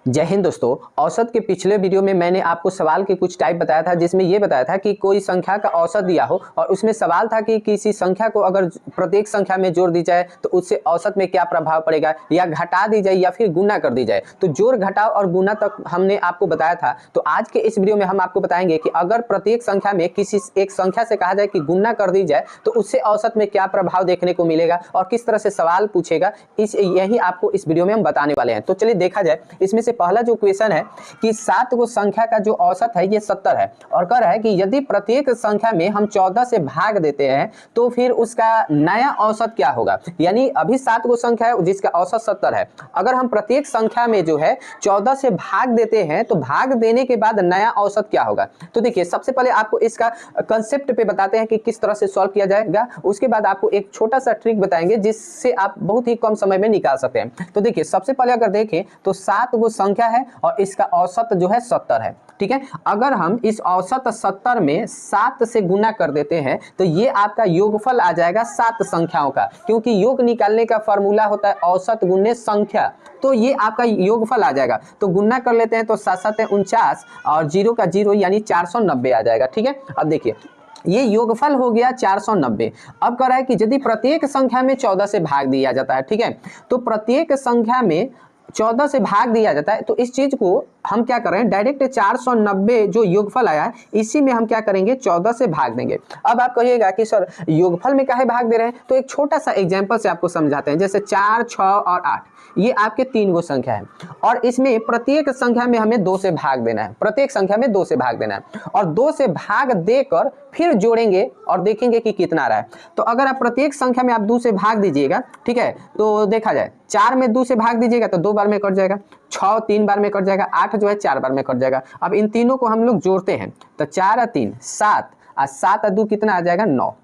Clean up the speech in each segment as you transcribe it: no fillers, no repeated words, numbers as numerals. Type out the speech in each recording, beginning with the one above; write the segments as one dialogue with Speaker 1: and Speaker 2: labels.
Speaker 1: जय हिंद दोस्तों। औसत के पिछले वीडियो में मैंने आपको सवाल के कुछ टाइप बताया था, जिसमें यह बताया था कि कोई संख्या का औसत दिया हो और उसमें सवाल था कि किसी संख्या को अगर प्रत्येक संख्या में जोड़ दी जाए तो उससे औसत में क्या प्रभाव पड़ेगा, या घटा दी जाए या फिर गुना कर दी जाए। तो जोड़ घटाव और गुना तक हमने आपको बताया था। तो आज के इस वीडियो में हम आपको बताएंगे कि अगर प्रत्येक संख्या में किसी एक संख्या से कहा जाए कि गुना कर दी जाए तो उससे औसत में क्या प्रभाव देखने को मिलेगा और किस तरह से सवाल पूछेगा, यही आपको इस वीडियो में हम बताने वाले हैं। तो चलिए देखा जाए। इसमें से पहला जो क्वेश्चन है कि 7 गो संख्या का जो औसत है ये 70 है और कह रहा है कि यदि प्रत्येक संख्या में हम 14 से भाग देते हैं तो फिर उसका नया औसत क्या होगा। यानी अभी 7 गो संख्या है जिसका औसत 70 है। अगर हम प्रत्येक संख्या में जो है 14 से भाग देते हैं तो भाग देने के बाद नया औसत क्या होगा। तो देखिए, सबसे पहले आपको इसका कंसेप्ट पे बताते हैं कि किस तरह से सॉल्व किया जाएगा। उसके बाद आपको एक छोटा सा ट्रिक बताएंगे जिससे आप बहुत ही कम समय में निकाल सकते हैं। तो देखिए, सबसे पहले अगर देखें तो 7 गो संख्या है और इसका औसत जो है 70 है। ठीक है, अगर हम इस औसत 70 में 7 से गुना कर देते हैं तो ये आपका योगफल आ जाएगा 7 संख्याओं का, क्योंकि योग निकालने का फॉर्मूला होता है औसत गुने संख्या। तो ये आपका योगफल आ जाएगा। तो गुना कर लेते हैं तो 7 7 49 और 0 का 0 यानी 490 आ जाएगा। ठीक है, अब देखिए ये योगफल हो गया 490। अब कह रहा है कि यदि प्रत्येक संख्या में 14 से भाग दिया जाता है, ठीक है, तो प्रत्येक संख्या में 14 से भाग दिया जाता है तो इस चीज को हम क्या कर रहे हैं, डायरेक्ट 490 जो योगफल आया है इसी में हम क्या करेंगे, 14 से भाग देंगे। अब आप कहिएगा कि सर योगफल में काहे भाग दे रहे हैं, तो एक छोटा सा एग्जांपल से आपको समझाते हैं। जैसे 4, 6 और 8 ये आपके 3 गो संख्या है और इसमें प्रत्येक संख्या में हमें 2 से भाग देना है। प्रत्येक संख्या में 2 से भाग देना है और 2 से भाग देकर फिर जोड़ेंगे और देखेंगे कि कितना आ रहा है। तो अगर आप प्रत्येक संख्या में आप 2 से भाग दीजिएगा, ठीक है, तो देखा जाए 4 में 2 से भाग दीजिएगा तो 2 बार में कट जाएगा, 6 3 बार में कट जाएगा, 8 जो है 4 बार में कट जाएगा। अब इन तीनों को हम लोग जोड़ते हैं तो 4 और 3 7 और 7 और 2 कितना आ जाएगा, 9।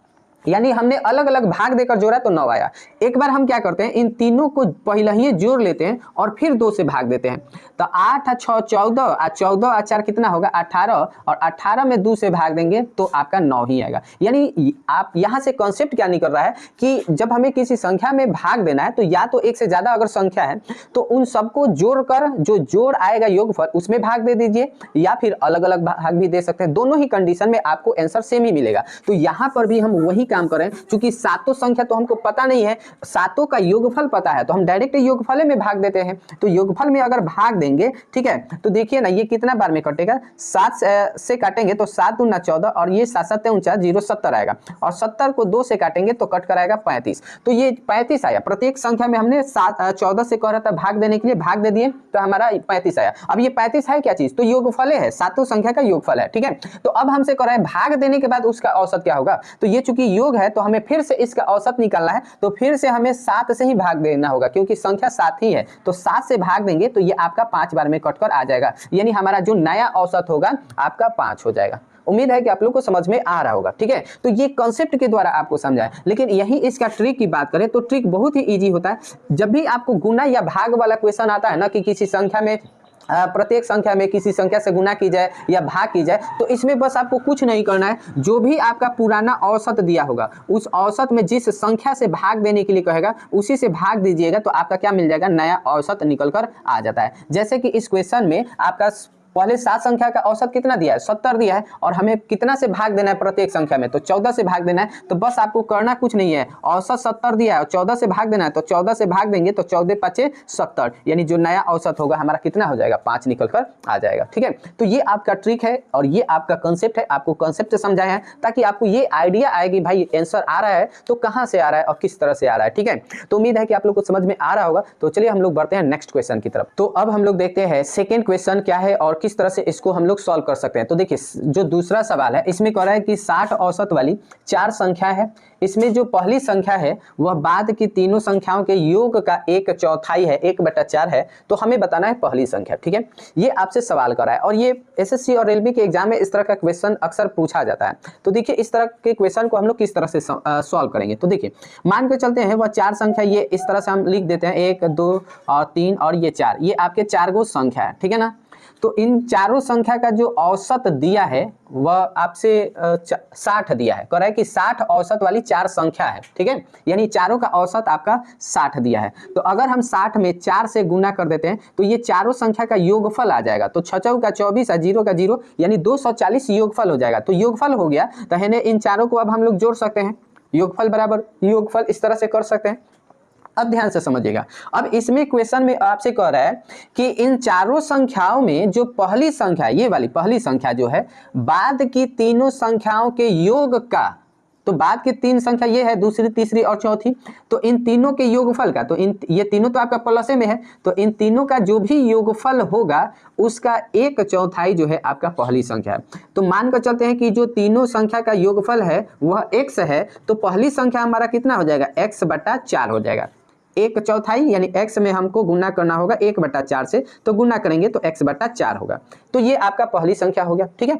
Speaker 1: यानी हमने अलग अलग भाग देकर जोड़ा तो 9 आया। एक बार हम क्या करते हैं, इन तीनों को पहले ही जोड़ लेते हैं और फिर 2 से भाग देते हैं। तो 8 और 6 14 और 14 और 4 कितना होगा, 18 और 18 में 2 से भाग देंगे तो आपका 9 ही आएगा। यानी आप यहाँ से कॉन्सेप्ट क्या निकल रहा है कि जब हमें किसी संख्या में भाग देना है तो या तो एक से ज्यादा अगर संख्या है तो उन सबको जोड़कर जो जोड़ आएगा योगफल उसमें भाग दे दीजिए, या फिर अलग अलग भाग भी दे सकते हैं। दोनों ही कंडीशन में आपको आंसर सेम ही मिलेगा। तो यहाँ पर भी हम वही काम करें, क्योंकि सातों संख्या तो हमको पता नहीं है, सातों का योगफल पता है तो हम डायरेक्ट योगफल में भाग देते हैं। तो योगफल में अगर भाग देंगे, ठीक है, तो देखिए ना ये कितना बार में कटेगा, 7 से काटेंगे तो 7 दूना 14 और ये 7 7 49 0 70 आएगा और 70 को 2 से काटेंगे तो कट कर आएगा 35। तो ये 35 आया। प्रत्येक संख्या में हमने 14 से कह रहा था भाग देने के लिए, भाग दे दिए तो हमारा 35 आया। अब ये 35 है क्या चीज, तो योगफल है, सातों संख्या का योगफल है। ठीक है, तो अब हमसे कह रहा है भाग देने के बाद उसका औसत क्या होगा। तो ये चूंकि योग है तो हमें फिर से इसका औसत निकालना है, तो फिर से हमें 7 से ही भाग देना होगा, क्योंकि संख्या 7 ही है। तो 7 से भाग देंगे तो ये आपका 5 बार में कटकर आ जाएगा, यानी हमारा जो नया औसत होगा आपका 5 हो जाएगा। उम्मीद है कि आप लोग को समझ में आ रहा होगा। ठीक है, तो ये कॉन्सेप्ट के द्वारा आपको समझाएं। लेकिन यही इसका ट्रिक की बात करें तो ट्रिक बहुत ही इजी होता है। जब भी आपको गुना या भाग वाला क्वेश्चन आता है ना, कि किसी संख्या में प्रत्येक संख्या में किसी संख्या से गुना की जाए या भाग की जाए, तो इसमें बस आपको कुछ नहीं करना है। जो भी आपका पुराना औसत दिया होगा उस औसत में जिस संख्या से भाग देने के लिए कहेगा उसी से भाग दीजिएगा, तो आपका क्या मिल जाएगा, नया औसत निकल कर आ जाता है। जैसे कि इस क्वेश्चन में आपका पहले 7 संख्या का औसत कितना दिया है, 70 दिया है और हमें कितना से भाग देना है प्रत्येक संख्या में, तो 14 से भाग देना है। तो बस आपको करना कुछ नहीं है, औसत 70 दिया है और 14 से भाग देना है, तो 14 से भाग देंगे तो 14 5 70, यानी जो नया औसत होगा हमारा कितना हो जाएगा, 5 निकल कर आ जाएगा। ठीक है, तो ये आपका ट्रिक है और ये आपका कंसेप्ट है। आपको कंसेप्ट समझाया है ताकि आपको ये आइडिया आए कि भाई आंसर आ रहा है तो कहाँ से आ रहा है और किस तरह से आ रहा है। ठीक है, तो उम्मीद है कि आप लोग को समझ में आ रहा होगा। तो चलिए हम लोग बढ़ते हैं नेक्स्ट क्वेश्चन की तरफ। तो अब हम लोग देखते हैं सेकेंड क्वेश्चन क्या है और किस तरह से इसको हम लोग सॉल्व कर सकते हैं। तो देखिए, जो दूसरा सवाल है इसमें कह रहा है कि 60 औसत वाली 4 संख्या है। इसमें जो पहली संख्या है वह बाद की तीनों संख्याओं के योग का 1/4 है, 1/4 है। तो हमें बताना है पहली संख्या। ठीक है, ये आपसे सवाल कर रहा है और ये एसएससी और रेलवे के एग्जाम में इस तरह का क्वेश्चन अक्सर पूछा जाता है। तो देखिए, इस तरह के क्वेश्चन को हम लोग किस तरह से सॉल्व करेंगे। तो देखिए, मान के चलते हैं वह 4 संख्या, ये इस तरह से हम लिख देते हैं 1 2 और 3 और ये 4, ये आपके 4 गो संख्या है। ठीक है ना, तो इन चारों संख्या का जो औसत दिया है वह आपसे 60 दिया है। कह रहा है कि 60 औसत वाली 4 संख्या है, ठीक है, यानी चारों का औसत आपका 60 दिया है। तो अगर हम 60 में 4 से गुना कर देते हैं तो ये चारों संख्या का योगफल आ जाएगा। तो 6 का 24 और 0 का 0 यानी 240 योगफल हो जाएगा। तो योगफल हो गया, तो है इन चारों को अब हम लोग जोड़ सकते हैं, योगफल बराबर योगफल, इस तरह से कर सकते हैं। अब ध्यान से समझिएगा, अब इसमें क्वेश्चन में आपसे कह रहा है कि इन चारों संख्याओं में जो पहली संख्या, ये वाली पहली संख्या जो है बाद की तीनों संख्याओं के योग का, तो बाद की 3 संख्या ये है, दूसरी, तीसरी और चौथी, तो इन तीनों के योगफल का, तो ये तीनों तो आपका प्लस में है, तो इन तीनों का जो भी योगफल होगा उसका 1/4 जो है आपका पहली संख्या है। तो मान कर चलते हैं कि जो तीनों संख्या का योगफल है वह x है, तो पहली संख्या हमारा कितना हो जाएगा, x/4 हो जाएगा। 1/4 यानी x में हमको गुना करना होगा 1/4 से, तो गुना करेंगे तो x/4 होगा। तो ये आपका पहली संख्या हो गया, ठीक है।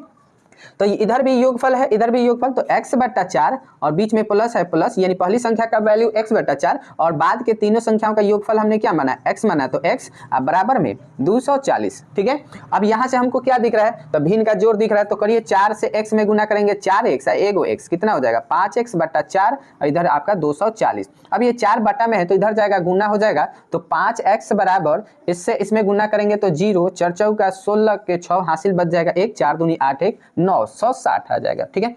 Speaker 1: तो इधर भी योगफल है, इधर भी योगफल, तो x/4 और बीच में प्लस है, प्लस यानी पहली संख्या का वैल्यू x/4 और बाद के तीनों संख्याओं का योगफल हमने क्या माना, x माना, तो x बराबर में 240, ठीक है। अब यहाँ से हमको क्या दिख रहा है, तो भिन्न का जोड़ दिख रहा है, तो करिए 4 से x में गुना करेंगे, 4x एगो x कितना हो जाएगा 5x/4 और इधर आपका 240। अब ये 4 बटा में है तो इधर जाएगा गुना हो जाएगा, तो 5x बराबर इससे इसमें गुना करेंगे तो 0, 4 चौका 16 के 6 हासिल बच जाएगा 1, 4 दूनी 8, 1 9, 160 आ जाएगा, ठीक है।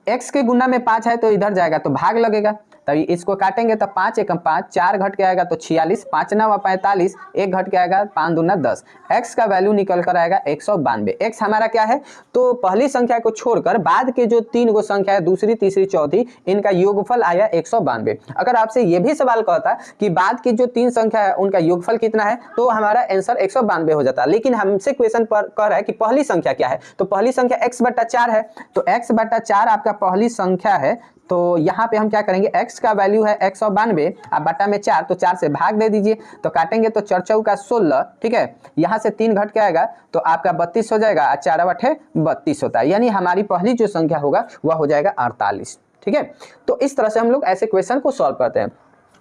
Speaker 1: x के गुना में 5 है तो इधर जाएगा तो भाग लगेगा, तभी इसको काटेंगे तो 5 एकम 5, 4 घट के आएगा तो 46, 5 9 45, 1 घट के आएगा 5 दूना 10, x का वैल्यू निकल कर आएगा 192। x हमारा क्या है, तो पहली संख्या को छोड़कर बाद के जो 3 गो संख्या है, दूसरी, तीसरी, चौथी, इनका योगफल आया 192। अगर आपसे ये भी सवाल कहता कि बाद की जो 3 संख्या है उनका योगफल कितना है, तो हमारा आंसर 192 हो जाता। लेकिन हमसे क्वेश्चन पर कह रहा है कि पहली संख्या क्या है, तो पहली संख्या x/4 है, तो x/4 आपका पहली संख्या है, तो यहाँ पे हम क्या करेंगे, x का वैल्यू है 192 अब बटा में 4, तो 4 से भाग दे दीजिए, तो काटेंगे तो 4 चौका 16, ठीक है, यहाँ से 3 घट के आएगा तो आपका 32 हो जाएगा, 4 8 32 होता है, यानी हमारी पहली जो संख्या होगा वह हो जाएगा 48, ठीक है। तो इस तरह से हम लोग ऐसे क्वेश्चन को सॉल्व करते हैं।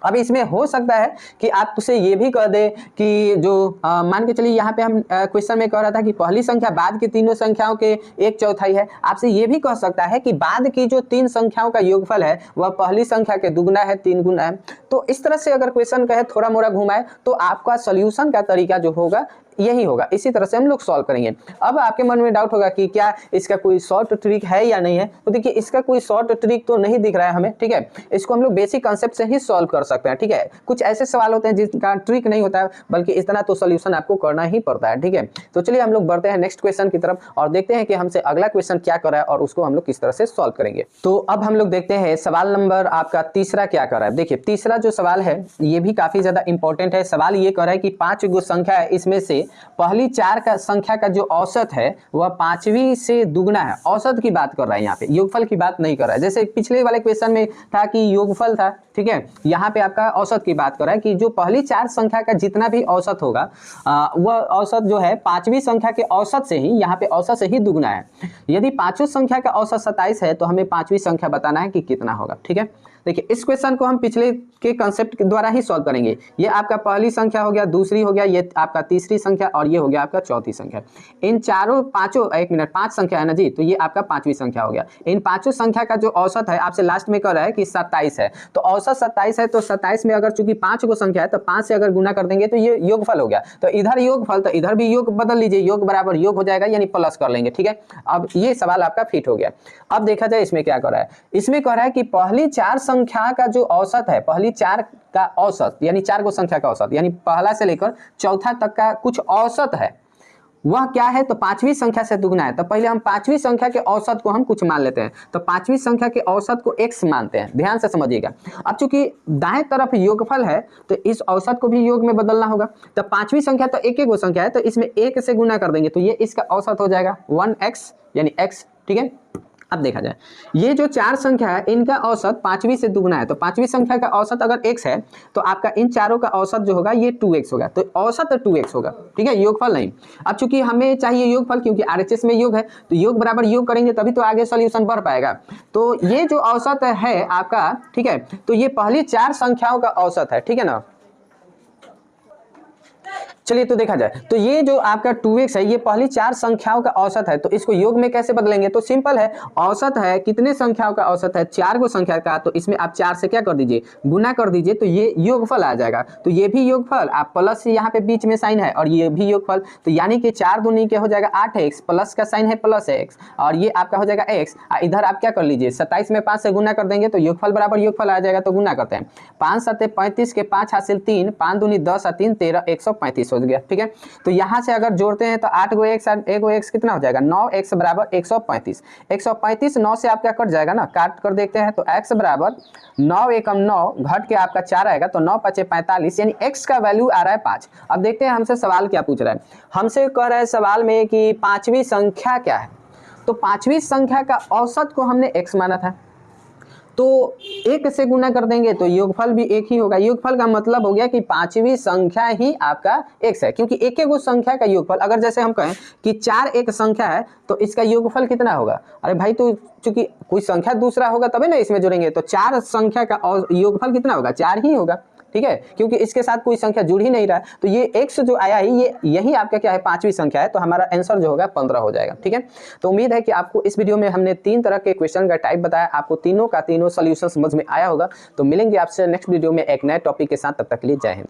Speaker 1: अब इसमें हो सकता है कि आपसे ये भी कह दे कि जो मान के चलिए यहाँ पे हम क्वेश्चन में कह रहा था कि पहली संख्या बाद की तीनों संख्याओं के 1/4 है, आपसे ये भी कह सकता है कि बाद की जो 3 संख्याओं का योगफल है वह पहली संख्या के दुगना है, 3 गुना है। तो इस तरह से अगर क्वेश्चन कहे थोड़ा मोड़ा घुमाए तो आपका सोल्यूशन का तरीका जो होगा यही होगा, इसी तरह से हम लोग सॉल्व करेंगे। अब आपके मन में डाउट होगा कि क्या इसका कोई शॉर्ट ट्रिक है या नहीं है, तो देखिए इसका कोई शॉर्ट ट्रिक तो नहीं दिख रहा है हमें, ठीक है। इसको हम लोग बेसिक कांसेप्ट से ही सॉल्व कर सकते हैं, ठीक है। कुछ ऐसे सवाल होते हैं जिसका ट्रिक नहीं होता है, बल्कि इतना तो सोल्यूशन आपको करना ही पड़ता है, ठीक है। तो चलिए हम लोग बढ़ते हैं नेक्स्ट क्वेश्चन की तरफ और देखते हैं कि हमसे अगला क्वेश्चन क्या कर रहा है और उसको हम लोग किस तरह से सॉल्व करेंगे। तो अब हम लोग देखते हैं सवाल नंबर आपका तीसरा क्या कर रहा है। देखिए तीसरा जो सवाल है ये भी काफी ज्यादा इंपॉर्टेंट है। सवाल ये कर रहा है कि 5 गो संख्या है, इसमें से पहली 4 का संख्या का जो औसत है वह 5वीं से दुगना है। औसत की बात कर रहा है, यहाँ पे योगफल की बात नहीं कर रहा है। जैसे पिछले वाले क्वेश्चन में था कि योगफल था, ठीक है, यहाँ पे आपका औसत की बात कर रहा है कि जो पहली 4 संख्या का जितना भी औसत होगा वह औसत जो है 5वीं संख्या के औसत से ही, यहाँ पे औसत से ही दुगना है। यदि पांचों संख्या का औसत 27 है तो हमें 5वीं संख्या बताना है कि कितना होगा, ठीक है। देखिए इस क्वेश्चन को हम पिछले के कंसेप्ट के द्वारा ही सॉल्व करेंगे। ये आपका पहली संख्या हो गया, दूसरी हो गया, ये आपका तीसरी संख्या और ये हो गया आपका चौथी संख्या। इन चारों पांचों, एक मिनट, 5 संख्या है ना जी, तो ये आपका 5वीं संख्या हो गया। इन पांचों संख्या का जो औसत है आपसे लास्ट में कह रहा है कि 27 है, तो औसत 27 है, तो 27 में अगर चूंकि 5 को संख्या है तो 5 से अगर गुना कर देंगे तो ये योगफल हो गया। तो इधर योगफल, तो इधर भी योग बदल लीजिए, योग बराबर योग हो जाएगा, यानी प्लस कर लेंगे, ठीक है। अब ये सवाल आपका फिट हो गया। अब देखा जाए इसमें क्या कर रहा है, इसमें कह रहा है कि पहली 4 संख्या का जो औसत है, पहली 4 का औसत यानी 4 गो संख्या का औसत, यानी पहला से लेकर चौथा तक का कुछ औसत है, वह क्या है, तो 5वीं संख्या से दुगना है। तो पहले हम 5वीं संख्या के औसत को हम कुछ मान लेते हैं, तो 5वीं संख्या के औसत को x मानते हैं। ध्यान से समझिएगा, अब चूंकि दाएं तरफ योगफल है तो इस औसत को भी योग में बदलना होगा। तो 5वीं संख्या तो एक गो संख्या है, तो इसमें 1 से गुना कर देंगे तो ये इसका औसत हो जाएगा 1x यानी x, ठीक है। अब देखा जाए ये जो 4 संख्या है इनका औसत 5वीं से दुगना है, तो 5वीं संख्या का औसत अगर x है तो आपका इन चारों का औसत जो होगा ये 2x होगा, तो औसत 2x होगा, ठीक है, योगफल नहीं। अब चूंकि हमें चाहिए योगफल, क्योंकि RHS में योग है तो योग बराबर योग करेंगे तभी तो आगे सॉल्यूशन बढ़ पाएगा। तो ये जो औसत है आपका, ठीक है, तो ये पहली 4 संख्याओं का औसत है, ठीक है ना। चलिए तो देखा जाए तो ये जो आपका 2x है ये पहली 4 संख्याओं का औसत है, तो इसको योग में कैसे बदलेंगे? तो सिंपल है, औसत है कितने संख्याओं का औसत है? 4 को संख्या का, तो इसमें आप 4 से क्या कर दीजिए, गुना कर दीजिए, तो ये योगफल आ जाएगा। तो ये भी योगफल, आप प्लस यहाँ पे बीच में साइन है और ये भी योगफल, तो यानी कि 4 दूनी क्या हो जाएगा 8x, प्लस का साइन है प्लस x और ये आपका हो जाएगा x। इधर आप क्या कर लीजिए 27 में 5 से गुना कर देंगे तो योगफल बराबर योगफल आ जाएगा, तो गुना करते हैं 5 7 35 के 5 हासिल 3, 5 दूनी 10 और 3 13, 135 हो गया। ठीक है, तो यहाँ से अगर जोड़ते हैं तो 8 गो x कितना हो जाएगा 9x बराबर 135। 135 9 से आपका कट जाएगा ना, काट कर देखते हैं तो x बराबर 9 एकम 9 घट के आपका 4 आएगा, तो 9 5 45, यानी x का वैल्यू आ रहा है 5। अब देखते हैं हमसे सवाल क्या पूछ रहा है। हमसे कह रहा है सवाल में कि पांचवी संख्या क्या है, तो पांचवी संख्या का औसत को हमने x माना था, तो 1 से गुना कर देंगे तो योगफल भी 1 ही होगा। योगफल का मतलब हो गया कि पांचवी संख्या ही आपका x है, क्योंकि एक एक संख्या का योगफल, अगर जैसे हम कहें कि 4 एक संख्या है तो इसका योगफल कितना होगा? अरे भाई, तो चूंकि कोई संख्या दूसरा होगा तभी ना इसमें जोड़ेंगे, तो 4 संख्या का योगफल कितना होगा? 4 ही होगा। ठीक है, क्योंकि इसके साथ कोई संख्या जुड़ ही नहीं रहा है, तो ये x जो आया है ये यही आपका क्या है पांचवी संख्या है, तो हमारा आंसर जो होगा 15 हो जाएगा। ठीक है, तो उम्मीद है कि आपको इस वीडियो में हमने 3 तरह के क्वेश्चन का टाइप बताया, आपको तीनों का तीनों सोल्यूशन समझ में आया होगा। तो मिलेंगे आपसे नेक्स्ट वीडियो में एक नए टॉपिक के साथ, तब तक के लिए जय हिंद।